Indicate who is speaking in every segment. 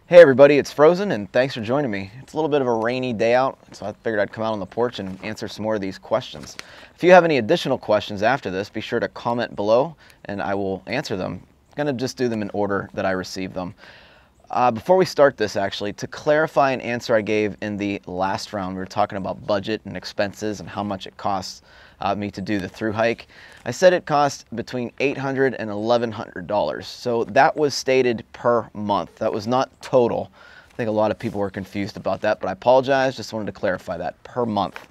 Speaker 1: Hey everybody, it's Frozen and thanks for joining me. It's a little bit of a rainy day out, so I figured I'd come out on the porch and answer some more of these questions. If you have any additional questions after this, be sure to comment below and I will answer them. I'm gonna just do them in order that I receive them. Before we start this, actually, to clarify an answer I gave in the last round, we were talking about budget and expenses and how much it costs me to do the thru hike. I said it cost between $800 and $1,100. So that was stated per month. That was not total. I think a lot of people were confused about that, but I apologize. Just wanted to clarify that per month.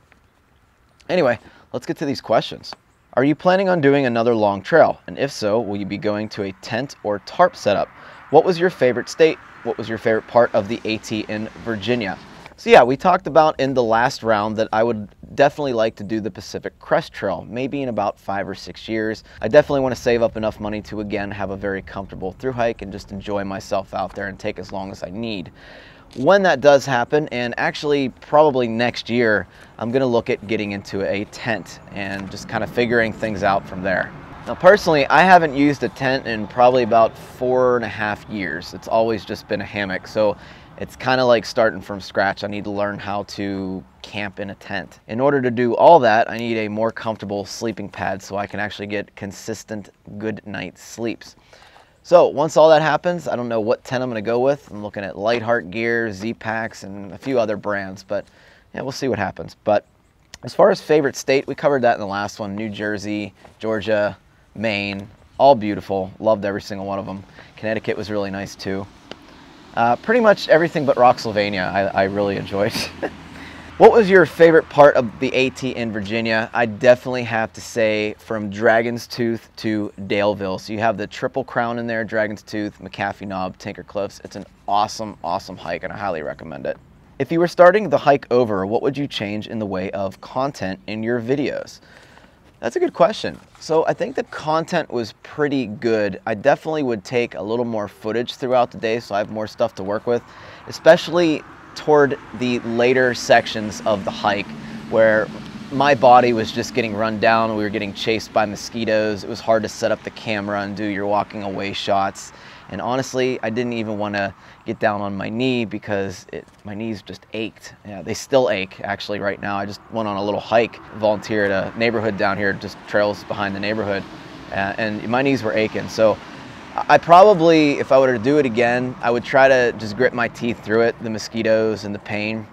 Speaker 1: Anyway, let's get to these questions. Are you planning on doing another long trail? And if so, will you be going to a tent or tarp setup? What was your favorite state? What was your favorite part of the AT in Virginia? So yeah, we talked about in the last round that I would definitely like to do the Pacific Crest Trail, maybe in about 5 or 6 years. I definitely want to save up enough money to, again, have a very comfortable thru hike and just enjoy myself out there and take as long as I need. When that does happen, and actually probably next year, I'm going to look at getting into a tent and just kind of figuring things out from there. Now personally, I haven't used a tent in probably about 4.5 years. It's always just been a hammock, so it's kind of like starting from scratch. I need to learn how to camp in a tent. In order to do all that, I need a more comfortable sleeping pad so I can actually get consistent good night's sleeps. So once all that happens, I don't know what tent I'm going to go with. I'm looking at Lightheart gear, Z-Packs, and a few other brands, but yeah, we'll see what happens. But as far as favorite state, we covered that in the last one. New Jersey, Georgia, Maine, all beautiful. Loved every single one of them. Connecticut was really nice too. Pretty much everything but Rocksylvania I really enjoyed. What was your favorite part of the AT in Virginia? I definitely have to say from Dragon's Tooth to Daleville. So you have the Triple Crown in there, Dragon's Tooth, McAfee Knob, Tinker Cliffs. It's an awesome, awesome hike and I highly recommend it. If you were starting the hike over, what would you change in the way of content in your videos? That's a good question. So I think the content was pretty good. I definitely would take a little more footage throughout the day so I have more stuff to work with, especially toward the later sections of the hike where my body was just getting run down. We were getting chased by mosquitoes. It was hard to set up the camera and do your walking away shots. And honestly, I didn't even want to get down on my knee because my knees just ached. Yeah, they still ache actually right now. I just went on a little hike, volunteered at a neighborhood down here, just trails behind the neighborhood, and my knees were aching. So I probably, if I were to do it again, I would try to just grit my teeth through it, the mosquitoes and the pain,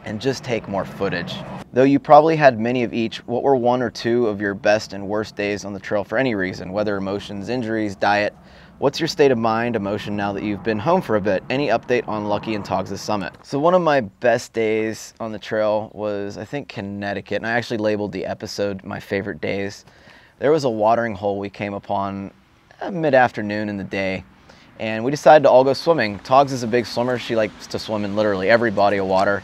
Speaker 1: and just take more footage. Though you probably had many of each, what were 1 or 2 of your best and worst days on the trail for any reason, whether emotions, injuries, diet? What's your state of mind, emotion now that you've been home for a bit? Any update on Lucky and Togs' summit? So one of my best days on the trail was, I think, Connecticut, and I actually labeled the episode my favorite days. There was a watering hole we came upon mid-afternoon in the day, and we decided to all go swimming. Togs is a big swimmer. She likes to swim in literally every body of water.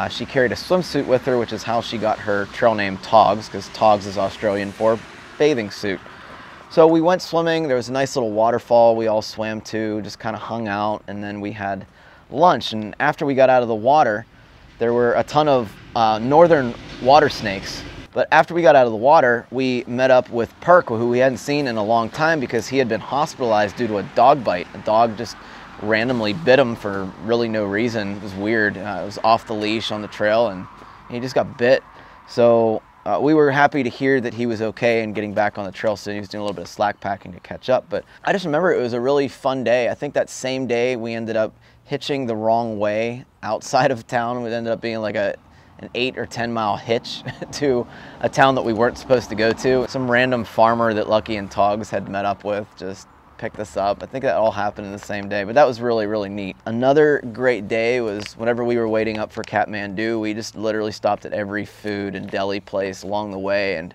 Speaker 1: She carried a swimsuit with her, which is how she got her trail name Togs, because Togs is Australian for bathing suit. So we went swimming. There was a nice little waterfall we all swam to, just kind of hung out, and then we had lunch. And after we got out of the water, there were a ton of northern water snakes. But after we got out of the water, we met up with Perk, who we hadn't seen in a long time because he had been hospitalized due to a dog bite. A dog just randomly bit him for really no reason. It was weird. It was off the leash on the trail, and he just got bit. So we were happy to hear that he was okay and getting back on the trail soon. He was doing a little bit of slack packing to catch up. But I just remember it was a really fun day. I think that same day we ended up hitching the wrong way outside of town. It ended up being like an 8 or 10 mile hitch to a town that we weren't supposed to go to. Some random farmer that Lucky and Togs had met up with just picked us up. I think that all happened in the same day, but that was really, really neat. Another great day was whenever we were waiting up for Kathmandu, we just literally stopped at every food and deli place along the way, and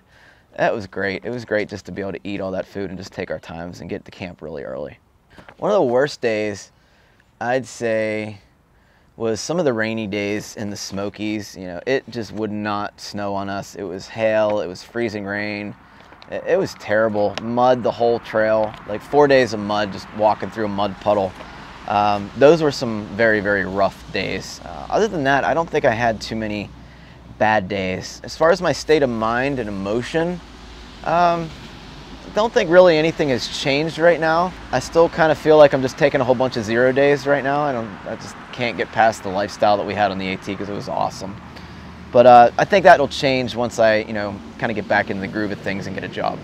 Speaker 1: that was great. It was great just to be able to eat all that food and just take our times and get to camp really early. One of the worst days, I'd say, was some of the rainy days in the Smokies. You know, it just would not snow on us. It was hail, it was freezing rain. It was terrible. Mud the whole trail, like 4 days of mud, just walking through a mud puddle. Those were some very, very rough days. Other than that, I don't think I had too many bad days. As far as my state of mind and emotion, don't think really anything has changed right now. I still kind of feel like I'm just taking a whole bunch of 0 days right now. I just can't get past the lifestyle that we had on the AT because it was awesome. But I think that'll change once I, kind of get back in the groove of things and get a job.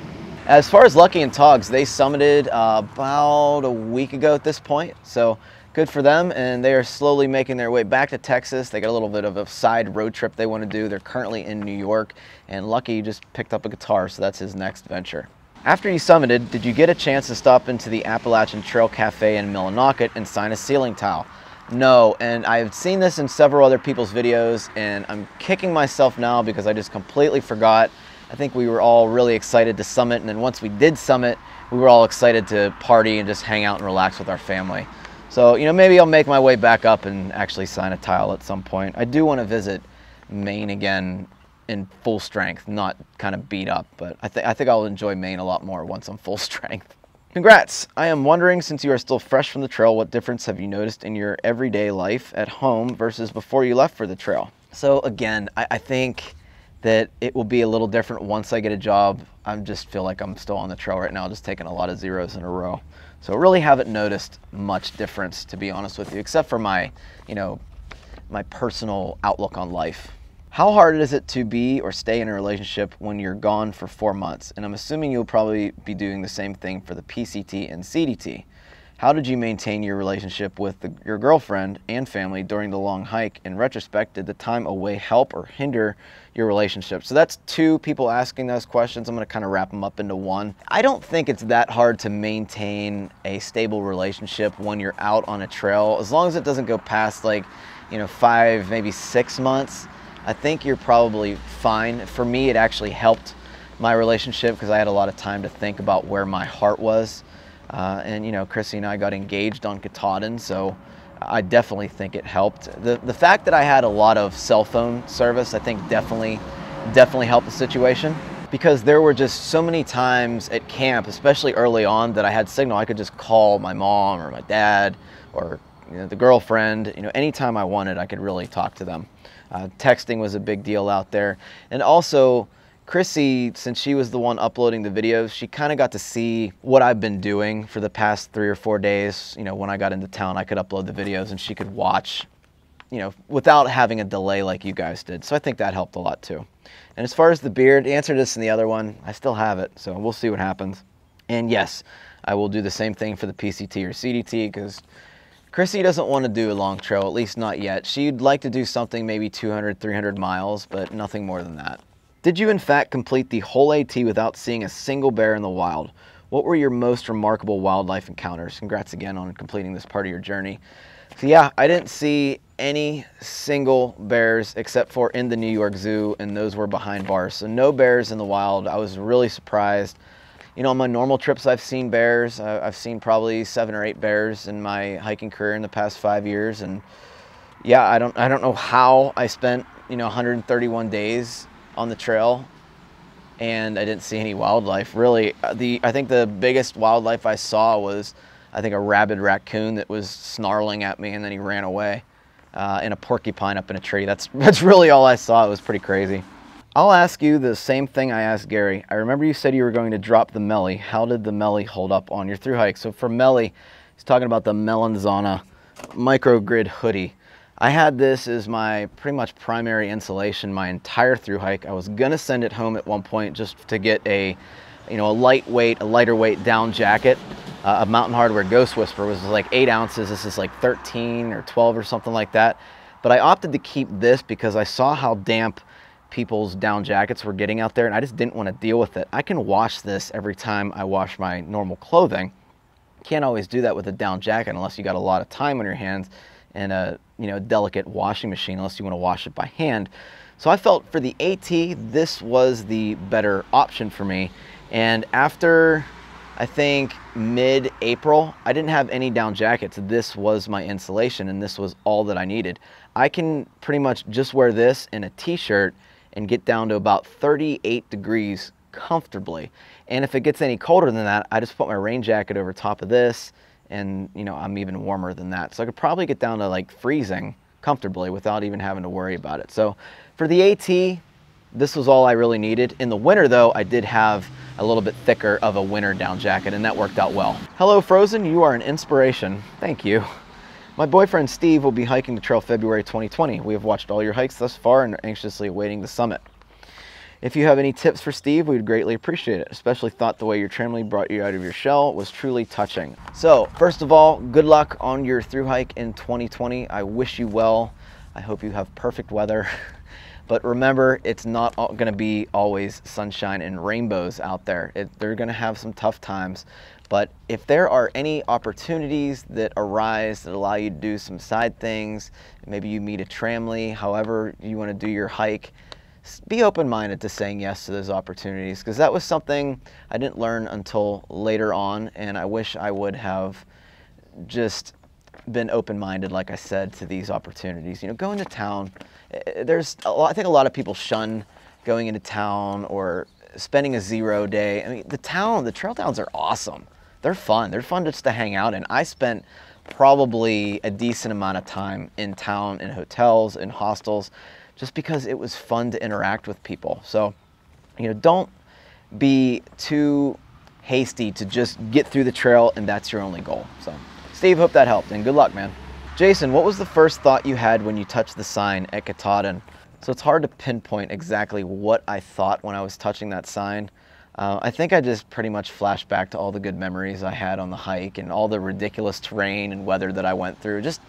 Speaker 1: As far as Lucky and Togs, they summited about a week ago at this point, so good for them, and they are slowly making their way back to Texas. They got a little bit of a side road trip they want to do. They're currently in New York, and Lucky just picked up a guitar, so that's his next venture. After you summited, did you get a chance to stop into the Appalachian Trail Cafe in Millinocket and sign a ceiling tile? No, and I've seen this in several other people's videos, and I'm kicking myself now because I just completely forgot. I think we were all really excited to summit, and then once we did summit, we were all excited to party and just hang out and relax with our family. So, maybe I'll make my way back up and actually sign a tile at some point. I do want to visit Maine again in full strength, not kind of beat up, but I think I'll enjoy Maine a lot more once I'm full strength. Congrats! I am wondering, since you are still fresh from the trail, what difference have you noticed in your everyday life at home versus before you left for the trail? So again, I think that it will be a little different once I get a job. I just feel like I'm still on the trail right now, just taking a lot of zeros in a row. So I really haven't noticed much difference, to be honest with you, except for my, my personal outlook on life. How hard is it to be or stay in a relationship when you're gone for 4 months? And I'm assuming you'll probably be doing the same thing for the PCT and CDT. How did you maintain your relationship with your girlfriend and family during the long hike? In retrospect, did the time away help or hinder your relationship? So that's 2 people asking those questions. I'm going to kind of wrap them up into one. I don't think it's that hard to maintain a stable relationship when you're out on a trail. As long as it doesn't go past 5, maybe 6 months, I think you're probably fine. For me, it actually helped my relationship because I had a lot of time to think about where my heart was. And Chrissy and I got engaged on Katahdin, so I definitely think it helped. The fact that I had a lot of cell phone service, I think definitely helped the situation, because there were just so many times at camp, especially early on, that I had signal. I could just call my mom or my dad or the girlfriend. Anytime I wanted, I could really talk to them. Texting was a big deal out there, and also Chrissy, since she was the one uploading the videos, she kind of got to see what I've been doing for the past 3 or 4 days. When I got into town, I could upload the videos and she could watch, without having a delay like you guys did. So I think that helped a lot too. And as far as the beard, the answer to this in the other one, I still have it, so we'll see what happens. And yes, I will do the same thing for the PCT or CDT, because Chrissy doesn't want to do a long trail, at least not yet. She'd like to do something maybe 200, 300 miles, but nothing more than that. Did you in fact complete the whole AT without seeing a single bear in the wild? What were your most remarkable wildlife encounters? Congrats again on completing this part of your journey. So yeah, I didn't see any single bears except for in the New York Zoo, and those were behind bars. So no bears in the wild. I was really surprised. On my normal trips, I've seen bears. I've seen probably 7 or 8 bears in my hiking career in the past 5 years. And yeah, I don't know how I spent, 131 days on the trail and I didn't see any wildlife. Really, I think the biggest wildlife I saw was, I think, a rabid raccoon that was snarling at me, and then he ran away, and a porcupine up in a tree. That's really all I saw. It was pretty crazy. I'll ask you the same thing I asked Gary. I remember you said you were going to drop the Melly. How did the Melly hold up on your thru hike? So for Melly, he's talking about the Melanzana microgrid hoodie. I had this as my pretty much primary insulation my entire thru hike. I was gonna send it home at one point just to get a lighter weight down jacket. A Mountain Hardwear Ghost Whisperer was like 8 ounces. This is like 13 or 12 or something like that. But I opted to keep this because I saw how damp people's down jackets were getting out there, and I just didn't want to deal with it. I can wash this every time I wash my normal clothing. Can't always do that with a down jacket unless you got a lot of time on your hands and a delicate washing machine, unless you want to wash it by hand. So I felt for the AT, this was the better option for me. And after, I think, mid-April, I didn't have any down jackets. This was my insulation, and this was all that I needed. I can pretty much just wear this in a t-shirt and get down to about 38 degrees comfortably. And if it gets any colder than that, I just put my rain jacket over top of this, and I'm even warmer than that. So I could probably get down to like freezing comfortably without even having to worry about it. So for the AT, this was all I really needed. In the winter though, I did have a little bit thicker of a winter down jacket, and that worked out well. Hello Frozen, you are an inspiration. Thank you. My boyfriend Steve will be hiking the trail February 2020. We have watched all your hikes thus far and are anxiously awaiting the summit. If you have any tips for Steve, we would greatly appreciate it. Especially thought the way your tramline brought you out of your shell was truly touching. So first of all, good luck on your thru hike in 2020. I wish you well. I hope you have perfect weather. But remember, it's not going to be always sunshine and rainbows out there. They're going to have some tough times. But if there are any opportunities that arise that allow you to do some side things, maybe you meet a tramline, however you want to do your hike, be open-minded to saying yes to those opportunities, because that was something I didn't learn until later on, and I wish I would have just been open-minded, like I said, to these opportunities. You know, going to town, I think a lot of people shun going into town or spending a 0 day. I mean, the trail towns are awesome. They're fun. They're fun just to hang out in. I spent probably a decent amount of time in town, in hotels, in hostels, just because it was fun to interact with people. So, you know, don't be too hasty to just get through the trail and that's your only goal. So, Steve, hope that helped, and good luck, man. Jason, what was the first thought you had when you touched the sign at Katahdin? So it's hard to pinpoint exactly what I thought when I was touching that sign. I think I just pretty much flashed back to all the good memories I had on the hike and all the ridiculous terrain and weather that I went through. Just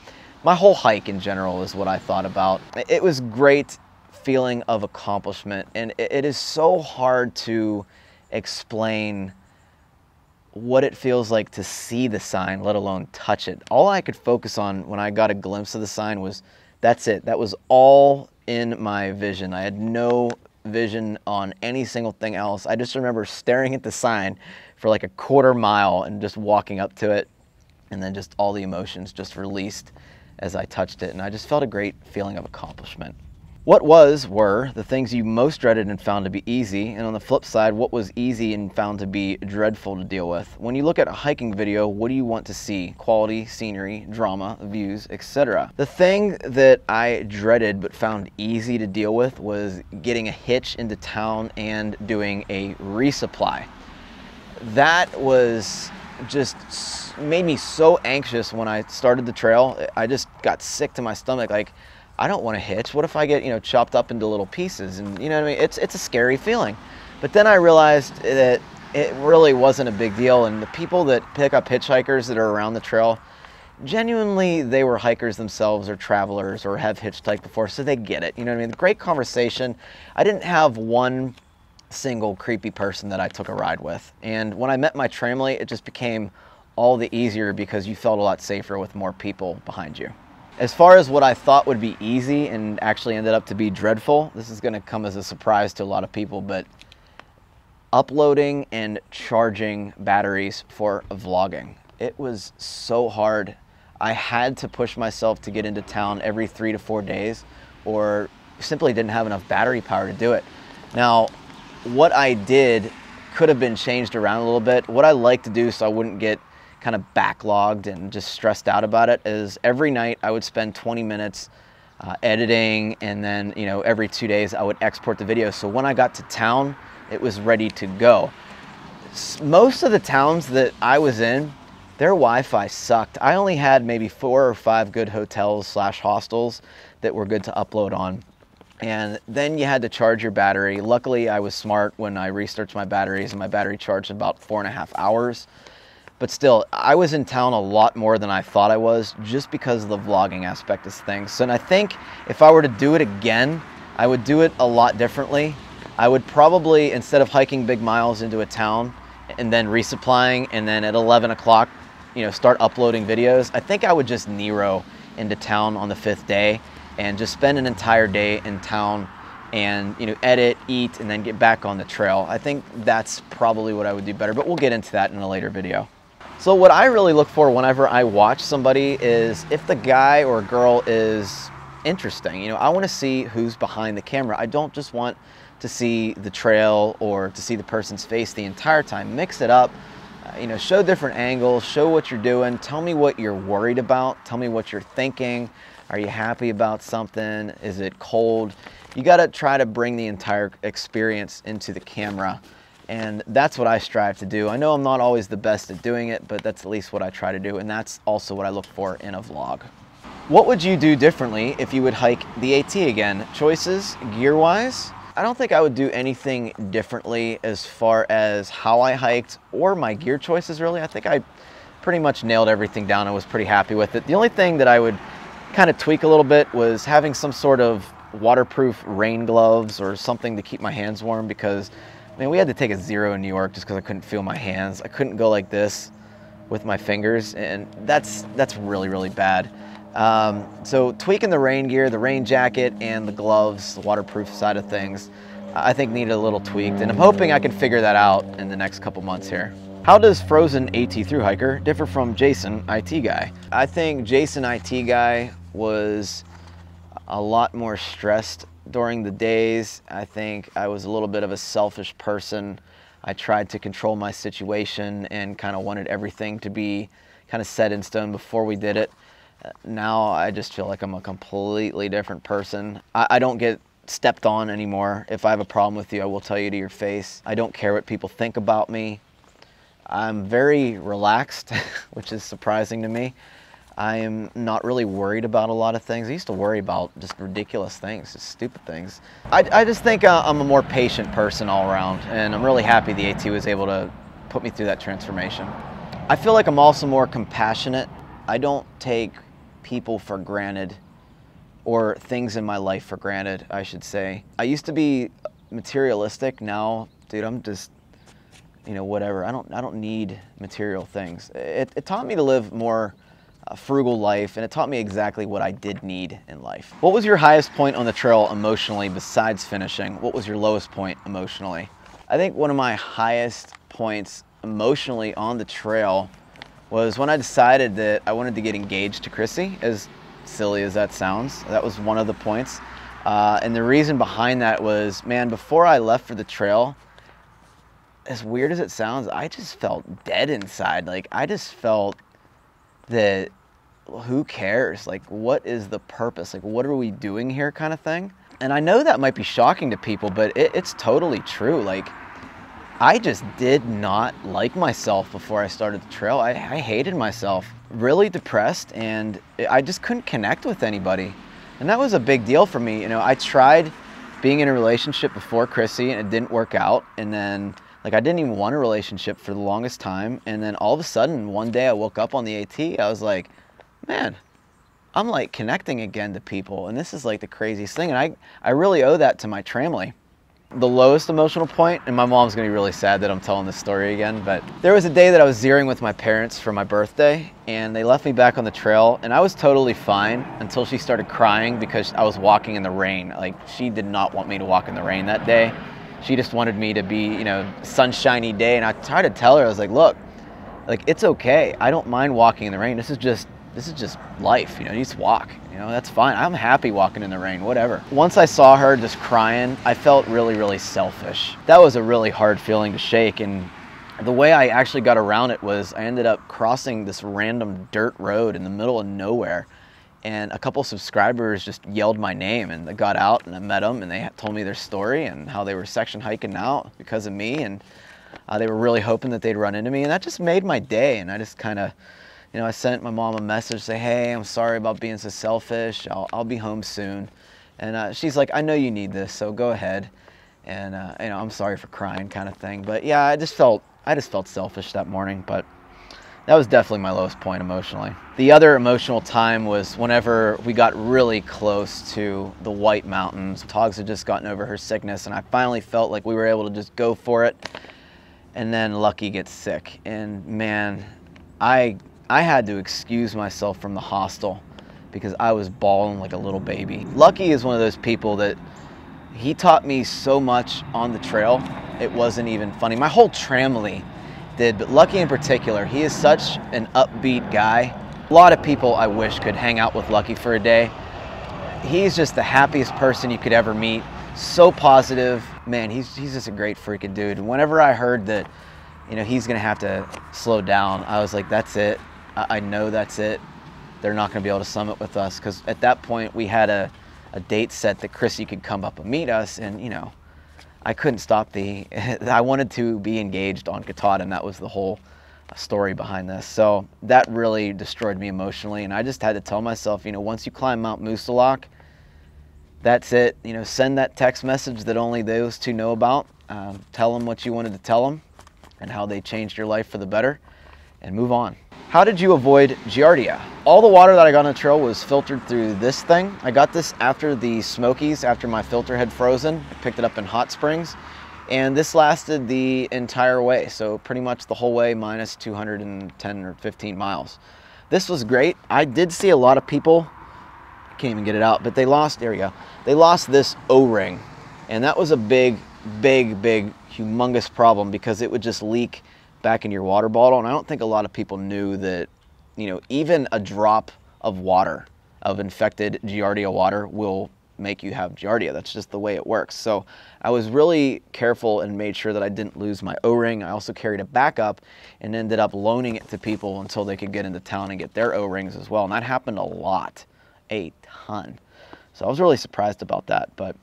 Speaker 1: my whole hike in general is what I thought about. It was great feeling of accomplishment, and it is so hard to explain what it feels like to see the sign, let alone touch it. All I could focus on when I got a glimpse of the sign was, that's it. That was all in my vision. I had no vision on any single thing else. I just remember staring at the sign for like a quarter mile and just walking up to it, and then just all the emotions just released as I touched it, and I just felt a great feeling of accomplishment. What were the things you most dreaded and found to be easy? And on the flip side, what was easy and found to be dreadful to deal with? When you look at a hiking video, what do you want to see? Quality, scenery, drama, views, etc. The thing that I dreaded but found easy to deal with was getting a hitch into town and doing a resupply. That was just made me so anxious when I started the trail. I just got sick to my stomach. Like, I don't want to hitch. What if I get, you know, chopped up into little pieces? And you know what I mean? It's a scary feeling. But then I realized that it really wasn't a big deal. And the people that pick up hitchhikers that are around the trail, genuinely, they were hikers themselves or travelers or have hitchhiked before, so they get it. You know what I mean? Great conversation. I didn't have one single creepy person that I took a ride with. And when I met my tramline, it just became all the easier because you felt a lot safer with more people behind you. As far as what I thought would be easy and actually ended up to be dreadful, this is going to come as a surprise to a lot of people, but uploading and charging batteries for vlogging. It was so hard. I had to push myself to get into town every 3 to 4 days, or simply didn't have enough battery power to do it. Now, what I did could have been changed around a little bit. What I like to do so I wouldn't get kind of backlogged and just stressed out about it is every night I would spend 20 minutes editing, and then, you know, every 2 days I would export the video. So when I got to town, it was ready to go. Most of the towns that I was in, their Wi-Fi sucked. I only had maybe 4 or 5 good hotels / hostels that were good to upload on. And then you had to charge your battery. Luckily, I was smart when I researched my batteries, and my battery charged in about 4.5 hours. But still, I was in town a lot more than I thought I was, just because of the vlogging aspect of things. So, and I think if I were to do it again, I would do it a lot differently. I would probably, instead of hiking big miles into a town and then resupplying, and then at 11 o'clock, you know, start uploading videos, I think I would just Nero into town on the 5th day and just spend an entire day in town and, you know, edit, eat, and then get back on the trail. I think that's probably what I would do better, but we'll get into that in a later video. So what I really look for whenever I watch somebody is if the guy or girl is interesting. You know, I want to see who's behind the camera. I don't just want to see the trail or to see the person's face the entire time. Mix it up, you know, show different angles, show what you're doing, tell me what you're worried about, tell me what you're thinking. Are you happy about something? Is it cold? You got to try to bring the entire experience into the camera, and that's what I strive to do. I know I'm not always the best at doing it, but that's at least what I try to do, and that's also what I look for in a vlog. What would you do differently if you would hike the AT again? Choices, gear-wise? I don't think I would do anything differently as far as how I hiked or my gear choices, really. I think I pretty much nailed everything down and was pretty happy with it. The only thing that I would kind of tweak a little bit was having some sort of waterproof rain gloves or something to keep my hands warm, because man, we had to take a 0 in New York just because I couldn't feel my hands. I couldn't go like this with my fingers, and that's really, really bad. So tweaking the rain gear, the rain jacket, and the gloves, the waterproof side of things, I think needed a little tweaked, and I'm hoping I can figure that out in the next couple months here. How does Frozen AT thru hiker differ from Jason IT guy? I think Jason IT guy was a lot more stressed during the days. I think I was a little bit of a selfish person. I tried to control my situation and kind of wanted everything to be kind of set in stone before we did it. Now I just feel like I'm a completely different person. I don't get stepped on anymore. If I have a problem with you, I will tell you to your face. I don't care what people think about me. I'm very relaxed, which is surprising to me. I am not really worried about a lot of things. I used to worry about just ridiculous things, just stupid things. I just think I'm a more patient person all around, and I'm really happy the AT was able to put me through that transformation. I feel like I'm also more compassionate. I don't take people for granted, or things in my life for granted, I should say. I used to be materialistic. Now, dude, I'm just, you know, whatever. I don't need material things. It taught me to live more a frugal life, and it taught me exactly what I did need in life. What was your highest point on the trail emotionally besides finishing? What was your lowest point emotionally? I think one of my highest points emotionally on the trail was when I decided that I wanted to get engaged to Chrissy, as silly as that sounds. That was one of the points. And the reason behind that was, man, before I left for the trail, as weird as it sounds, I just felt dead inside. Like, I just felt that, who cares? Like, what is the purpose? Like, what are we doing here, kind of thing? And I know that might be shocking to people, but it's totally true. Like, I just did not like myself before I started the trail. I hated myself, really depressed, and I just couldn't connect with anybody. And that was a big deal for me. You know, I tried being in a relationship before Chrissy, and it didn't work out. And then, like, I didn't even want a relationship for the longest time. And then all of a sudden, one day I woke up on the AT, I was like, man, I'm like connecting again to people. And this is like the craziest thing. And I really owe that to my tramily. The lowest emotional point, and my mom's gonna be really sad that I'm telling this story again, but there was a day that I was zeroing with my parents for my birthday, and they left me back on the trail, and I was totally fine until she started crying because I was walking in the rain. Like, she did not want me to walk in the rain that day. She just wanted me to be, you know, sunshiny day, and I tried to tell her, I was like, look, like, it's okay. I don't mind walking in the rain. This is just life, you know, you just walk. You know, that's fine. I'm happy walking in the rain, whatever. Once I saw her just crying, I felt really, really selfish. That was a really hard feeling to shake, and the way I actually got around it was I ended up crossing this random dirt road in the middle of nowhere, and a couple subscribers just yelled my name, and I got out and I met them, and they told me their story and how they were section hiking now because of me, and they were really hoping that they'd run into me, and that just made my day. And I just kind of, you know, I sent my mom a message, say, hey, I'm sorry about being so selfish. I'll be home soon. And she's like, I know you need this, so go ahead. And, you know, I'm sorry for crying, kind of thing. But yeah, I just felt selfish that morning, but that was definitely my lowest point emotionally. The other emotional time was whenever we got really close to the White Mountains. Togs had just gotten over her sickness, and I finally felt like we were able to just go for it. And then Lucky gets sick, and man, I had to excuse myself from the hostel because I was bawling like a little baby. Lucky is one of those people that he taught me so much on the trail, it wasn't even funny. My whole tramily did, but Lucky in particular, he is such an upbeat guy. A lot of people I wish could hang out with Lucky for a day. He's just the happiest person you could ever meet. So positive. Man, he's just a great freaking dude. And whenever I heard that, you know, he's gonna have to slow down, I was like, that's it. I know that's it. They're not going to be able to summit with us, because at that point we had a a date set that Chrissy could come up and meet us, and you know, I couldn't stop I wanted to be engaged on Katahdin. That was the whole story behind this. So that really destroyed me emotionally, and I just had to tell myself, you know, once you climb Mount Moosilauke, that's it. You know, send that text message that only those two know about. Tell them what you wanted to tell them and how they changed your life for the better, and move on. How did you avoid giardia? All the water that I got on the trail was filtered through this thing. I got this after the Smokies, after my filter had frozen. I picked it up in Hot Springs, and this lasted the entire way. So pretty much the whole way minus 210 or 15 miles. This was great. I did see a lot of people, I can't even get it out, but they lost, there we go. They lost this O-ring, and that was a big, humongous problem because it would just leak back in your water bottle. And I don't think a lot of people knew that, you know, even a drop of water, of infected giardia water, will make you have giardia. That's just the way it works. So I was really careful and made sure that I didn't lose my O-ring. I also carried a backup and ended up loaning it to people until they could get into town and get their O-rings as well. And that happened a lot, a ton. So I was really surprised about that. But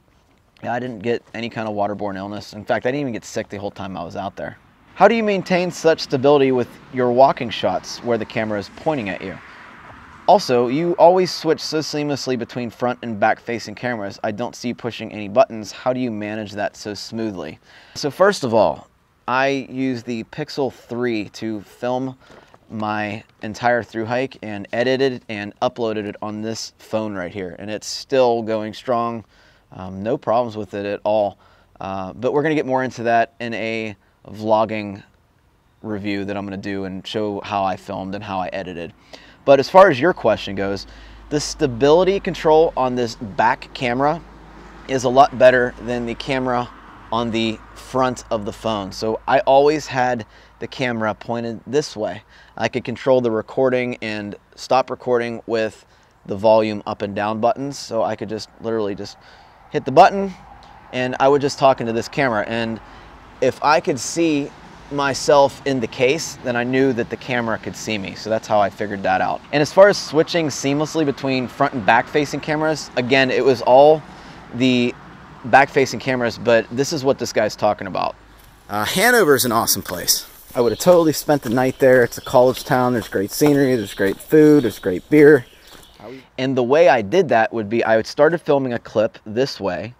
Speaker 1: yeah, I didn't get any kind of waterborne illness. In fact, I didn't even get sick the whole time I was out there. How do you maintain such stability with your walking shots where the camera is pointing at you? Also, you always switch so seamlessly between front and back facing cameras. I don't see you pushing any buttons. How do you manage that so smoothly? So first of all, I use the Pixel 3 to film my entire thru hike and edited and uploaded it on this phone right here. And it's still going strong. No problems with it at all. But we're gonna get more into that in a vlogging review that I'm going to do and show how I filmed and how I edited. But as far as your question goes, the stability control on this back camera is a lot better than the camera on the front of the phone. So I always had the camera pointed this way. I could control the recording and stop recording with the volume up and down buttons. So I could just literally just hit the button and I would just talk into this camera. And if I could see myself in the case, then I knew that the camera could see me. So that's how I figured that out. And as far as switching seamlessly between front and back facing cameras, again, it was all the back facing cameras, but this is what this guy's talking about. Hanover is an awesome place. I would have totally spent the night there. It's a college town. There's great scenery. There's great food. There's great beer. And the way I did that would be I started filming a clip this way,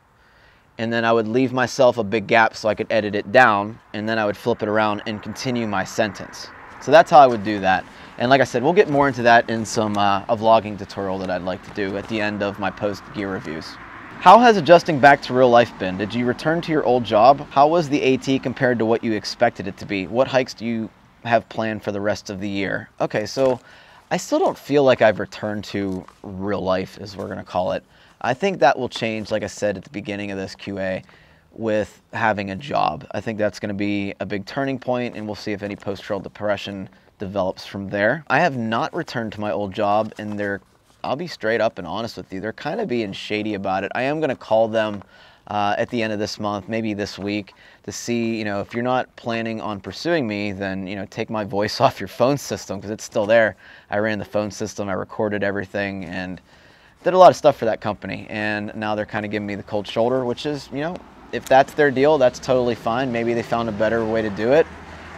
Speaker 1: and then I would leave myself a big gap so I could edit it down, and then I would flip it around and continue my sentence. So that's how I would do that. And like I said, we'll get more into that in some a vlogging tutorial that I'd like to do at the end of my post gear reviews. How has adjusting back to real life been? Did you return to your old job? How was the AT compared to what you expected it to be? What hikes do you have planned for the rest of the year? Okay, so I still don't feel like I've returned to real life, as we're gonna call it. I think that will change, like I said at the beginning of this QA, with having a job. I think that's going to be a big turning point, and we'll see if any post-trail depression develops from there. I have not returned to my old job, and I'll be straight up and honest with you, they're kind of being shady about it. I am going to call them at the end of this month, maybe this week, to see, you know, if you're not planning on pursuing me, then, you know, take my voice off your phone system, because it's still there. I ran the phone system, I recorded everything, and did a lot of stuff for that company, and now they're kind of giving me the cold shoulder, which is, you know, if that's their deal, that's totally fine. Maybe they found a better way to do it,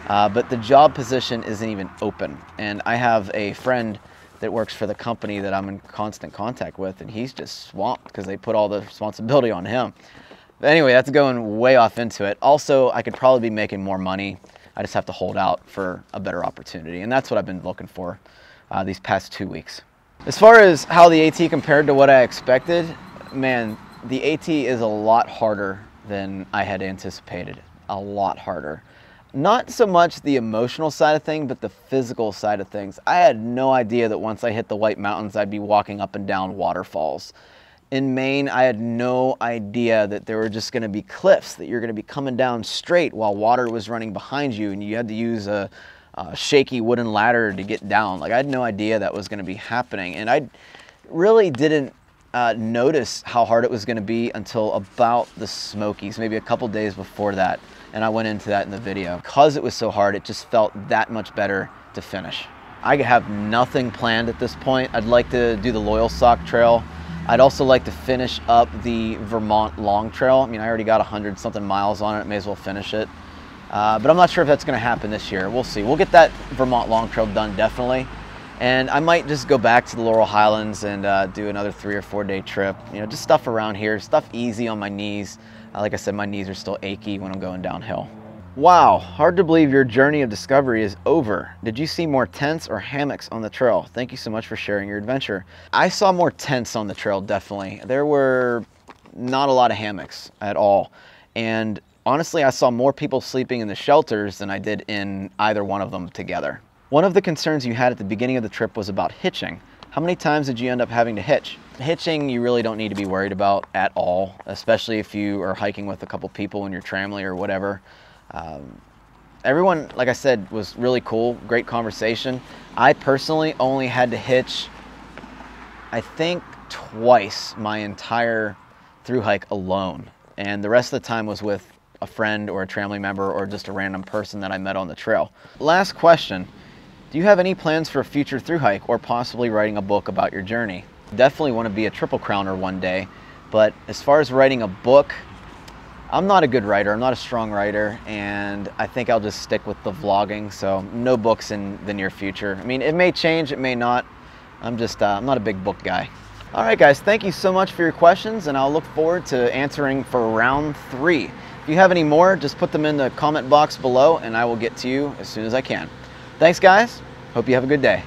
Speaker 1: but the job position isn't even open. And I have a friend that works for the company that I'm in constant contact with, and he's just swamped because they put all the responsibility on him. But anyway, that's going way off into it. Also, I could probably be making more money. I just have to hold out for a better opportunity, and that's what I've been looking for these past 2 weeks. As far as how the AT compared to what I expected, man, the AT is a lot harder than I had anticipated. A lot harder. Not so much the emotional side of things, but the physical side of things. I had no idea that once I hit the White Mountains, I'd be walking up and down waterfalls. In Maine, I had no idea that there were just going to be cliffs, that you're going to be coming down straight while water was running behind you, and you had to use a shaky wooden ladder to get down. Like, I had no idea that was going to be happening, and I really didn't notice how hard it was going to be until about the Smokies, maybe a couple days before that, and I went into that in the video. Because it was so hard, it just felt that much better to finish. I have nothing planned at this point. I'd like to do the Loyal Sock Trail. I'd also like to finish up the Vermont Long Trail. I mean, I already got 100 something miles on it, may as well finish it. But I'm not sure if that's gonna happen this year. We'll see. We'll get that Vermont Long Trail done definitely. And I might just go back to the Laurel Highlands and do another 3 or 4 day trip. You know, just stuff around here, stuff easy on my knees. Like I said, my knees are still achy when I'm going downhill. Wow, hard to believe your journey of discovery is over. Did you see more tents or hammocks on the trail? Thank you so much for sharing your adventure. I saw more tents on the trail, definitely. There were not a lot of hammocks at all. And honestly, I saw more people sleeping in the shelters than I did in either one of them together. One of the concerns you had at the beginning of the trip was about hitching. How many times did you end up having to hitch? Hitching, you really don't need to be worried about at all, especially if you are hiking with a couple people in your tramley or whatever. Everyone, like I said, was really cool, great conversation. I personally only had to hitch, I think, twice my entire thru hike alone. And the rest of the time was with a friend or a tramley member or just a random person that I met on the trail. Last question, do you have any plans for a future thru hike or possibly writing a book about your journey? Definitely want to be a Triple Crowner one day, but as far as writing a book, I'm not a good writer, I'm not a strong writer, and I think I'll just stick with the vlogging, so no books in the near future. I mean, it may change, it may not. I'm not a big book guy. All right, guys, thank you so much for your questions, and I'll look forward to answering for round 3. If you have any more, just put them in the comment box below, and I will get to you as soon as I can. Thanks, guys. Hope you have a good day.